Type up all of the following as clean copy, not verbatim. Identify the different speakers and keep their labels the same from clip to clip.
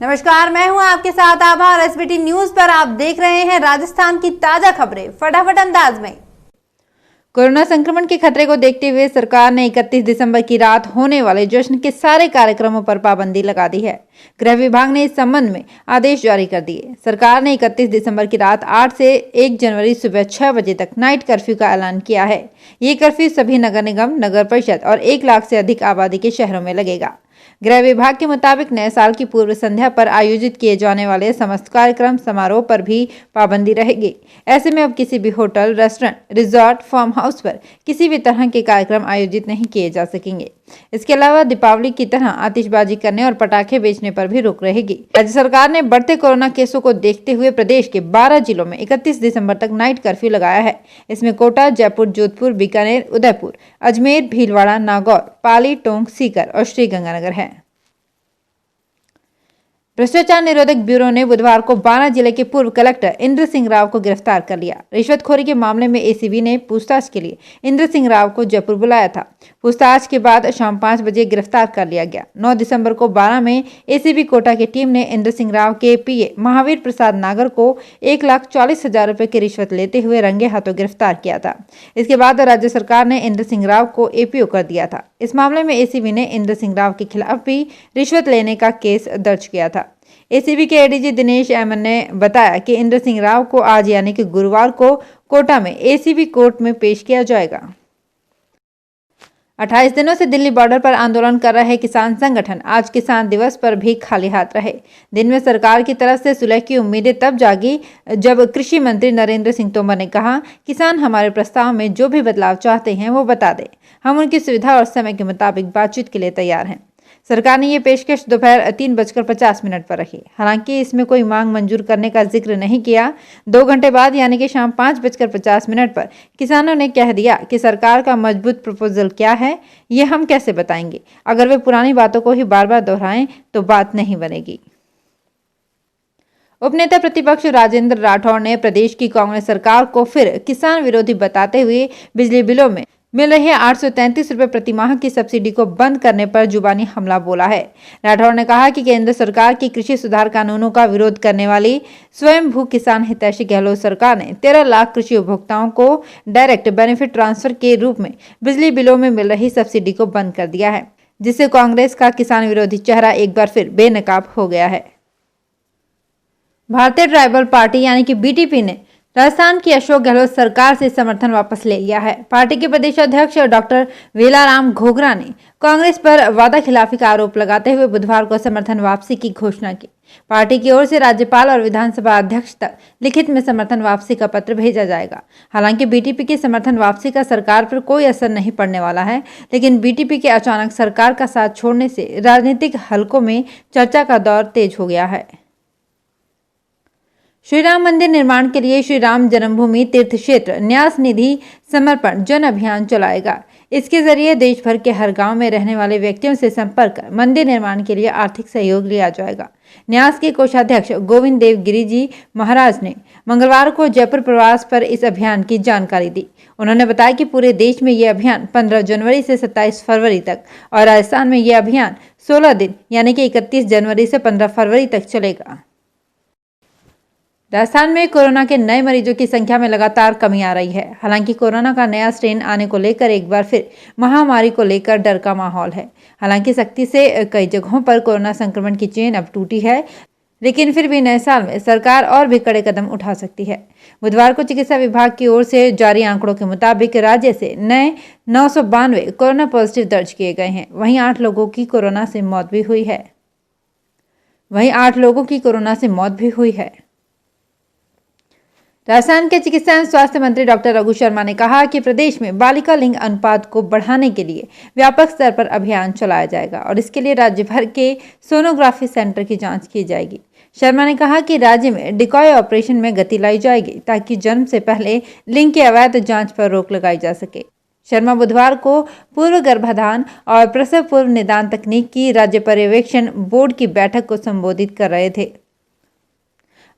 Speaker 1: नमस्कार, मैं हूं आपके साथ आभा और एसबीटी न्यूज पर आप देख रहे हैं राजस्थान की ताजा खबरें फटाफट अंदाज में। कोरोना संक्रमण के खतरे को देखते हुए सरकार ने 31 दिसंबर की रात होने वाले जश्न के सारे कार्यक्रमों पर पाबंदी लगा दी है। गृह विभाग ने इस संबंध में आदेश जारी कर दिए। सरकार ने 31 दिसंबर की रात 8 से 1 जनवरी सुबह 6 बजे तक नाइट कर्फ्यू का ऐलान किया है। ये कर्फ्यू सभी नगर निगम, नगर परिषद और 1 लाख से अधिक आबादी के शहरों में लगेगा। गृह विभाग के मुताबिक नए साल की पूर्व संध्या पर आयोजित किए जाने वाले समस्त कार्यक्रम समारोह पर भी पाबंदी रहेगी। ऐसे में अब किसी भी hotel, restaurant, resort, farm house पर किसी भी तरह के कार्यक्रम आयोजित नहीं किए जा सकेंगे। इसके अलावा दीपावली की तरह आतिशबाजी करने और पटाखे बेचने पर भी रोक रहेगी। राज्य सरकार ने बढ़ते कोरोना केसों को देखते हुए प्रदेश के 12 जिलों में 31 दिसंबर तक नाइट कर्फ्यू लगाया है। इसमें कोटा, जयपुर, जोधपुर, बीकानेर, उदयपुर, अजमेर, भीलवाड़ा, नागौर, पाली, टोंक, सीकर और श्रीगंगानगर है। भ्रष्टाचार निरोधक ब्यूरो ने बुधवार को बारां जिले के पूर्व कलेक्टर इंद्र सिंह राव को गिरफ्तार कर लिया। रिश्वतखोरी के मामले में एसीबी ने पूछताछ के लिए इंद्र सिंह राव को जयपुर बुलाया था। पूछताछ के बाद शाम 5 बजे गिरफ्तार कर लिया गया। 9 दिसंबर को बारां में एसीबी कोटा की टीम ने इंद्र सिंह राव के पीए महावीर प्रसाद नागर को 1,40,000 रुपए की रिश्वत लेते हुए रंगे हाथों गिरफ्तार किया था। इसके बाद राज्य सरकार ने इंद्र सिंह राव को एपीओ कर दिया था। इस मामले में एसीबी ने इंद्र सिंह राव के खिलाफ भी रिश्वत लेने का केस दर्ज किया था। एसीबी के एडीजी दिनेश एमन ने बताया कि इंद्र सिंह राव को आज यानी कि गुरुवार को कोटा में एसीबी कोर्ट में पेश किया जाएगा। 28 दिनों से दिल्ली बॉर्डर पर आंदोलन कर रहे किसान संगठन आज किसान दिवस पर भी खाली हाथ रहे। दिन में सरकार की तरफ से सुलह की उम्मीदें तब जागी जब कृषि मंत्री नरेंद्र सिंह तोमर ने कहा, किसान हमारे प्रस्ताव में जो भी बदलाव चाहते हैं वो बता दें, हम उनकी सुविधा और समय के मुताबिक बातचीत के लिए तैयार हैं। सरकार ने ये पेशकश दोपहर 3:50 पर रखी। हालांकि इसमें कोई मांग मंजूर करने का जिक्र नहीं किया। 2 घंटे बाद यानी कि शाम 5:50 पर किसानों ने कह दिया कि सरकार का मजबूत प्रपोजल क्या है ये हम कैसे बताएंगे। अगर वे पुरानी बातों को ही बार बार दोहराएं तो बात नहीं बनेगी। उपनेता प्रतिपक्ष राजेंद्र राठौड़ ने प्रदेश की कांग्रेस सरकार को फिर किसान विरोधी बताते हुए बिजली बिलों में मिल रहे 833 रुपए प्रति माह की सब्सिडी को बंद करने पर जुबानी हमला बोला है। राठौड़ ने कहा कि केंद्र सरकार की कृषि सुधार कानूनों का विरोध करने वाली स्वयंभू किसान हितैषी गहलोत सरकार ने 13 लाख कृषि उपभोक्ताओं को डायरेक्ट बेनिफिट ट्रांसफर के रूप में बिजली बिलों में मिल रही सब्सिडी को बंद कर दिया है, जिससे कांग्रेस का किसान विरोधी चेहरा एक बार फिर बेनकाब हो गया है। भारतीय ट्राइबल पार्टी यानी कि बीटीपी ने राजस्थान की अशोक गहलोत सरकार से समर्थन वापस ले लिया है। पार्टी के प्रदेश अध्यक्ष डॉक्टर वेलाराम घोगरा ने कांग्रेस पर वादा खिलाफी का आरोप लगाते हुए बुधवार को समर्थन वापसी की घोषणा की। पार्टी की ओर से राज्यपाल और विधानसभा अध्यक्ष तक लिखित में समर्थन वापसी का पत्र भेजा जाएगा। हालांकि बीटीपी की समर्थन वापसी का सरकार पर कोई असर नहीं पड़ने वाला है, लेकिन बीटीपी के अचानक सरकार का साथ छोड़ने से राजनीतिक हलकों में चर्चा का दौर तेज हो गया है। श्री राम मंदिर निर्माण के लिए श्री राम जन्मभूमि तीर्थ क्षेत्र न्यास निधि समर्पण जन अभियान चलाएगा। इसके जरिए देश भर के हर गांव में रहने वाले व्यक्तियों से संपर्क कर मंदिर निर्माण के लिए आर्थिक सहयोग लिया जाएगा। न्यास के कोषाध्यक्ष गोविंद देव गिरी जी महाराज ने मंगलवार को जयपुर प्रवास पर इस अभियान की जानकारी दी। उन्होंने बताया कि पूरे देश में ये अभियान 15 जनवरी से 27 फरवरी तक और राजस्थान में ये अभियान 16 दिन यानी कि 31 जनवरी से 15 फरवरी तक चलेगा। राजस्थान में कोरोना के नए मरीजों की संख्या में लगातार कमी आ रही है। हालांकि कोरोना का नया स्ट्रेन आने को लेकर एक बार फिर महामारी को लेकर डर का माहौल है। हालांकि सख्ती से कई जगहों पर कोरोना संक्रमण की चेन अब टूटी है, लेकिन फिर भी नए साल में सरकार और भी कड़े कदम उठा सकती है। बुधवार को चिकित्सा विभाग की ओर से जारी आंकड़ों के मुताबिक राज्य से नए 992 कोरोना पॉजिटिव दर्ज किए गए हैं। वहीं 8 लोगों की कोरोना से मौत भी हुई है। राजस्थान के चिकित्सा एवं स्वास्थ्य मंत्री डॉक्टर रघु शर्मा ने कहा कि प्रदेश में बालिका लिंग अनुपात को बढ़ाने के लिए व्यापक स्तर पर अभियान चलाया जाएगा और इसके लिए राज्य भर के सोनोग्राफी सेंटर की जांच की जाएगी। शर्मा ने कहा कि राज्य में डिकॉय ऑपरेशन में गति लाई जाएगी ताकि जन्म से पहले लिंग की अवैध जांच पर रोक लगाई जा सके। शर्मा बुधवार को पूर्व गर्भाधान और प्रसव पूर्व निदान तकनीक की राज्य पर्यवेक्षण बोर्ड की बैठक को संबोधित कर रहे थे।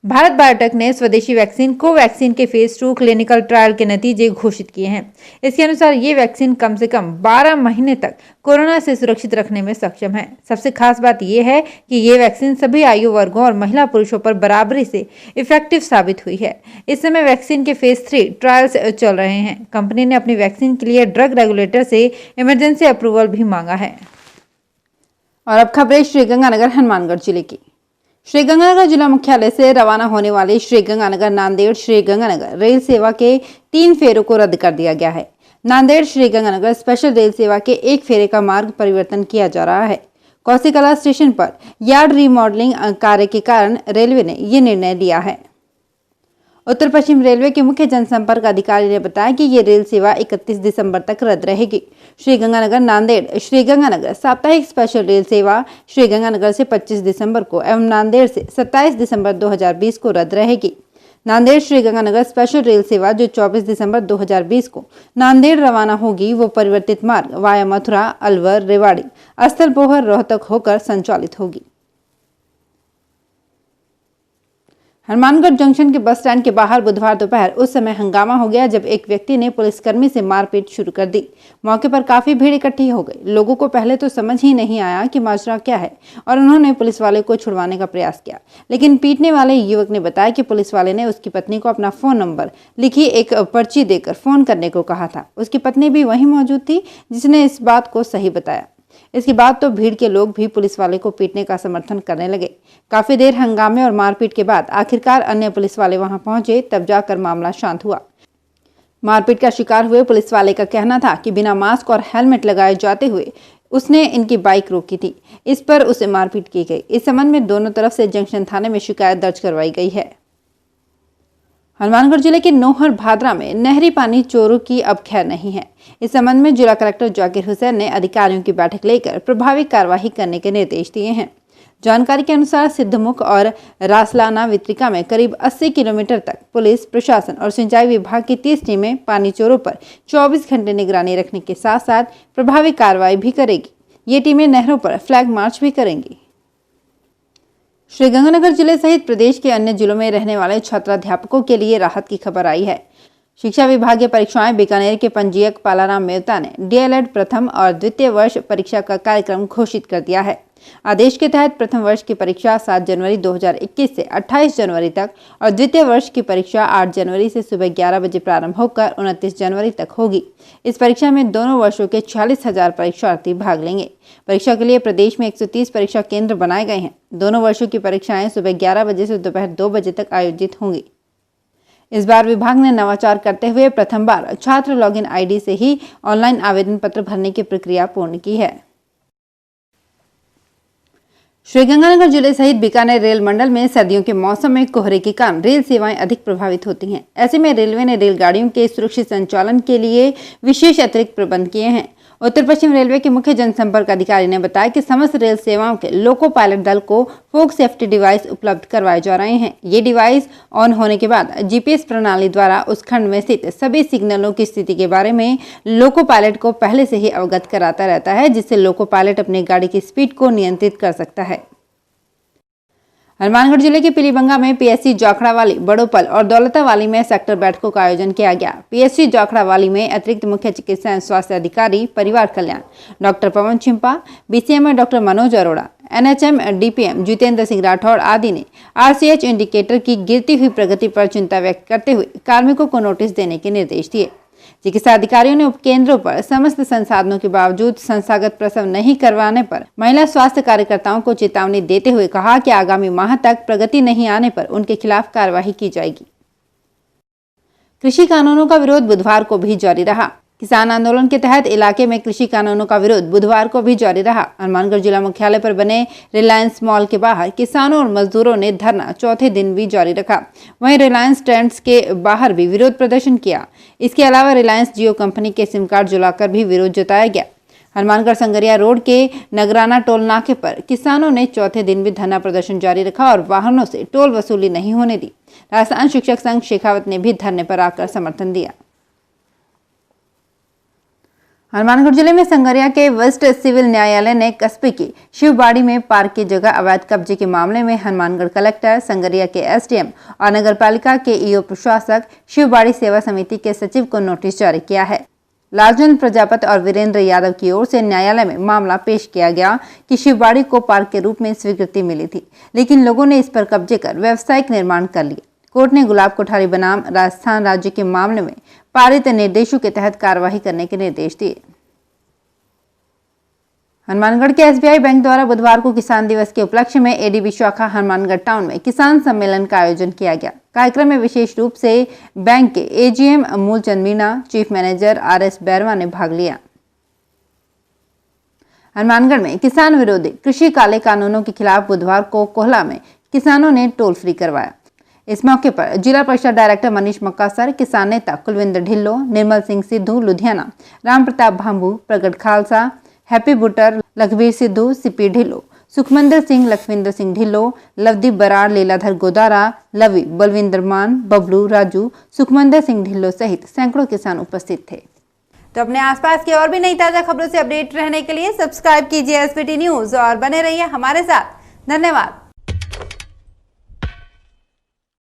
Speaker 1: भारत बायोटेक ने स्वदेशी वैक्सीन कोवैक्सीन के फेज 2 क्लिनिकल ट्रायल के नतीजे घोषित किए हैं। इसके अनुसार ये वैक्सीन कम से कम 12 महीने तक कोरोना से सुरक्षित रखने में सक्षम है। सबसे खास बात यह है कि ये वैक्सीन सभी आयु वर्गों और महिला पुरुषों पर बराबरी से इफेक्टिव साबित हुई है। इस समय वैक्सीन के फेज 3 ट्रायल्स चल रहे हैं। कंपनी ने अपनी वैक्सीन के लिए ड्रग रेगुलेटर से इमरजेंसी अप्रूवल भी मांगा है। और अब खबरें श्रीगंगानगर हनुमानगढ़ जिले की। श्रीगंगानगर जिला मुख्यालय से रवाना होने वाली श्रीगंगानगर नांदेड़ श्रीगंगानगर रेल सेवा के 3 फेरों को रद्द कर दिया गया है। नांदेड़ श्रीगंगानगर स्पेशल रेल सेवा के 1 फेरे का मार्ग परिवर्तन किया जा रहा है। कौशिकला स्टेशन पर यार्ड रीमॉडलिंग कार्य के कारण रेलवे ने ये निर्णय लिया है। उत्तर पश्चिम रेलवे के मुख्य जनसंपर्क अधिकारी ने बताया कि ये रेल सेवा 31 दिसंबर तक रद्द रहेगी। श्रीगंगानगर नांदेड़ श्रीगंगानगर साप्ताहिक स्पेशल रेल सेवा श्रीगंगानगर से 25 दिसंबर को एवं नांदेड़ से 27 दिसंबर 2020 को रद्द रहेगी। नांदेड़ श्रीगंगानगर स्पेशल रेल सेवा जो 24 दिसंबर 2020 को नांदेड़ रवाना होगी, वो परिवर्तित मार्ग वाया मथुरा, अलवर, रेवाड़ी, अस्तलपोहर, रोहतक होकर संचालित होगी। हनुमानगढ़ जंक्शन के बस स्टैंड के बाहर बुधवार दोपहर उस समय हंगामा हो गया जब एक व्यक्ति ने पुलिसकर्मी से मारपीट शुरू कर दी। मौके पर काफी भीड़ इकट्ठी हो गई। लोगों को पहले तो समझ ही नहीं आया कि माजरा क्या है और उन्होंने पुलिस वाले को छुड़वाने का प्रयास किया, लेकिन पीटने वाले युवक ने बताया कि पुलिस वाले ने उसकी पत्नी को अपना फोन नंबर लिखी एक पर्ची देकर फोन करने को कहा था। उसकी पत्नी भी वहीं मौजूद थी जिसने इस बात को सही बताया। इसके बाद तो भीड़ के लोग भी पुलिस वाले को पीटने का समर्थन करने लगे। काफी देर हंगामे और मारपीट के बाद आखिरकार अन्य पुलिस वाले वहां पहुंचे, तब जाकर मामला शांत हुआ। मारपीट का शिकार हुए पुलिस वाले का कहना था कि बिना मास्क और हेलमेट लगाए जाते हुए उसने इनकी बाइक रोकी थी, इस पर उसे मारपीट की गई। इस संबंध में दोनों तरफ से जंक्शन थाने में शिकायत दर्ज करवाई गई है। हनुमानगढ़ जिले के नोहर भादरा में नहरी पानी चोरों की अब खैर नहीं है। इस संबंध में जिला कलेक्टर जाकिर हुसैन ने अधिकारियों की बैठक लेकर प्रभावी कार्रवाई करने के निर्देश दिए हैं। जानकारी के अनुसार सिद्धमुख और रासलाना वित्रिका में करीब 80 किलोमीटर तक पुलिस प्रशासन और सिंचाई विभाग की 30 टीमें पानी चोरों पर 24 घंटे निगरानी रखने के साथ साथ प्रभावी कार्रवाई भी करेगी। ये टीमें नहरों पर फ्लैग मार्च भी करेंगी। श्रीगंगानगर जिले सहित प्रदेश के अन्य जिलों में रहने वाले छात्राध्यापकों के लिए राहत की खबर आई है। शिक्षा विभागीय परीक्षाएं बीकानेर के पंजीयक पालाराम मेहता ने डीएलएड प्रथम और द्वितीय वर्ष परीक्षा का कार्यक्रम घोषित कर दिया है। आदेश के तहत प्रथम वर्ष की परीक्षा 7 जनवरी 2021 से 28 जनवरी तक और द्वितीय वर्ष की परीक्षा 8 जनवरी से सुबह 11 बजे प्रारंभ होकर 29 जनवरी तक होगी। इस परीक्षा में दोनों वर्षों के 46,000 परीक्षार्थी भाग लेंगे। परीक्षा के लिए प्रदेश में 130 परीक्षा केंद्र बनाए गए हैं। दोनों वर्षों की परीक्षाएं सुबह 11 बजे से दोपहर 2 बजे तक आयोजित होंगी। इस बार विभाग ने नवाचार करते हुए प्रथम बार छात्र लॉगिन आईडी से ही ऑनलाइन आवेदन पत्र भरने की प्रक्रिया पूर्ण की है। श्रीगंगानगर जिले सहित बीकानेर रेल मंडल में सर्दियों के मौसम में कोहरे के कारण रेल सेवाएं अधिक प्रभावित होती हैं। ऐसे में रेलवे ने रेलगाड़ियों के सुरक्षित संचालन के लिए विशेष अतिरिक्त प्रबंध किए हैं। उत्तर पश्चिम रेलवे के मुख्य जनसंपर्क अधिकारी ने बताया कि समस्त रेल सेवाओं के लोको पायलट दल को फोक सेफ्टी डिवाइस उपलब्ध करवाए जा रहे हैं। ये डिवाइस ऑन होने के बाद जीपीएस प्रणाली द्वारा उस खंड में स्थित सभी सिग्नलों की स्थिति के बारे में लोको पायलट को पहले से ही अवगत कराता रहता है, जिससे लोको पायलट अपनी गाड़ी की स्पीड को नियंत्रित कर सकता है। हनुमानगढ़ जिले के पीलीबंगा में पीएससी जाखड़ावाली, बड़ोपल और दौलतावाली में सेक्टर बैठकों का आयोजन किया गया। पीएससी जाखड़ावाली में अतिरिक्त मुख्य चिकित्सा एवं स्वास्थ्य अधिकारी परिवार कल्याण doctor Pawan Chhimpa, BCMO doctor Manoj Arora, NHM DPM Jitendra Singh Rathore आदि ने आरसीएच इंडिकेटर की गिरती हुई प्रगति पर चिंता व्यक्त करते हुए कार्मिकों को नोटिस देने के निर्देश दिए। चिकित्सा अधिकारियों ने उपकेंद्रों पर समस्त संसाधनों के बावजूद संस्थागत प्रसव नहीं करवाने पर महिला स्वास्थ्य कार्यकर्ताओं को चेतावनी देते हुए कहा कि आगामी माह तक प्रगति नहीं आने पर उनके खिलाफ कार्रवाई की जाएगी। कृषि कानूनों का विरोध बुधवार को भी जारी रहा। किसान आंदोलन के तहत इलाके में कृषि कानूनों का विरोध बुधवार को भी जारी रहा। हनुमानगढ़ जिला मुख्यालय पर बने रिलायंस मॉल के बाहर किसानों और मजदूरों ने धरना चौथे दिन भी जारी रखा। वहीं रिलायंस ट्रेंड्स के बाहर भी विरोध प्रदर्शन किया। इसके अलावा रिलायंस जियो कंपनी के सिम कार्ड जलाकर भी विरोध जताया गया। हनुमानगढ़ संगरिया रोड के नगराना टोल नाके पर किसानों ने चौथे दिन भी धरना प्रदर्शन जारी रखा और वाहनों से टोल वसूली नहीं होने दी। राजस्थान शिक्षक संघ शेखावत ने भी धरने पर आकर समर्थन दिया। हनुमानगढ़ जिले में संगरिया के वेस्ट सिविल न्यायालय ने कस्बे की शिवबाड़ी में पार्क की जगह अवैध कब्जे के मामले में हनुमानगढ़ कलेक्टर, संगरिया के एसडीएम और नगर पालिका के ईओ प्रशासक, शिवबाड़ी सेवा समिति के सचिव को नोटिस जारी किया है। लालचंद प्रजापति और वीरेंद्र यादव की ओर से न्यायालय में मामला पेश किया गया कि शिवबाड़ी को पार्क के रूप में स्वीकृति मिली थी, लेकिन लोगों ने इस पर कब्जे कर व्यावसायिक निर्माण कर लिया। कोर्ट ने गुलाब कोठारी बनाम राजस्थान राज्य के मामले में पारित निर्देशों के तहत कार्रवाई करने के निर्देश दिए। हनुमानगढ़ के एसबीआई बैंक द्वारा बुधवार को किसान दिवस के उपलक्ष्य में एडीबी शाखा हनुमानगढ़ टाउन में किसान सम्मेलन का आयोजन किया गया। कार्यक्रम में विशेष रूप से बैंक के AGM Amul Chand Meena, chief manager RS Bairwa ने भाग लिया। हनुमानगढ़ में किसान विरोधी कृषि काले कानूनों के खिलाफ बुधवार को कोहला में किसानों ने टोल फ्री करवाया। इस मौके पर जिला परिषद डायरेक्टर मनीष मक्कासर, किसान नेता कुलविंदर ढिल्लो, निर्मल सिंह सिद्धू लुधियाना, राम प्रताप भांबू, प्रगट खालसा, हैप्पी बुटर, लखबीर सिद्धू, सीपी ढिल्लो, सुखमंदर सिंह, लखविंदर सिंह ढिल्लो, लवदीप बराड़, लीलाधर गोदारा, लवी, बलविंदर मान, बबलू, राजू, सुखमंदर सिंह ढिल्लो सहित सैकड़ों किसान उपस्थित थे। तो अपने आसपास की और भी नई ताजा खबरों से अपडेट रहने के लिए सब्सक्राइब कीजिए एसबीटी न्यूज और बने रहिए हमारे साथ। धन्यवाद।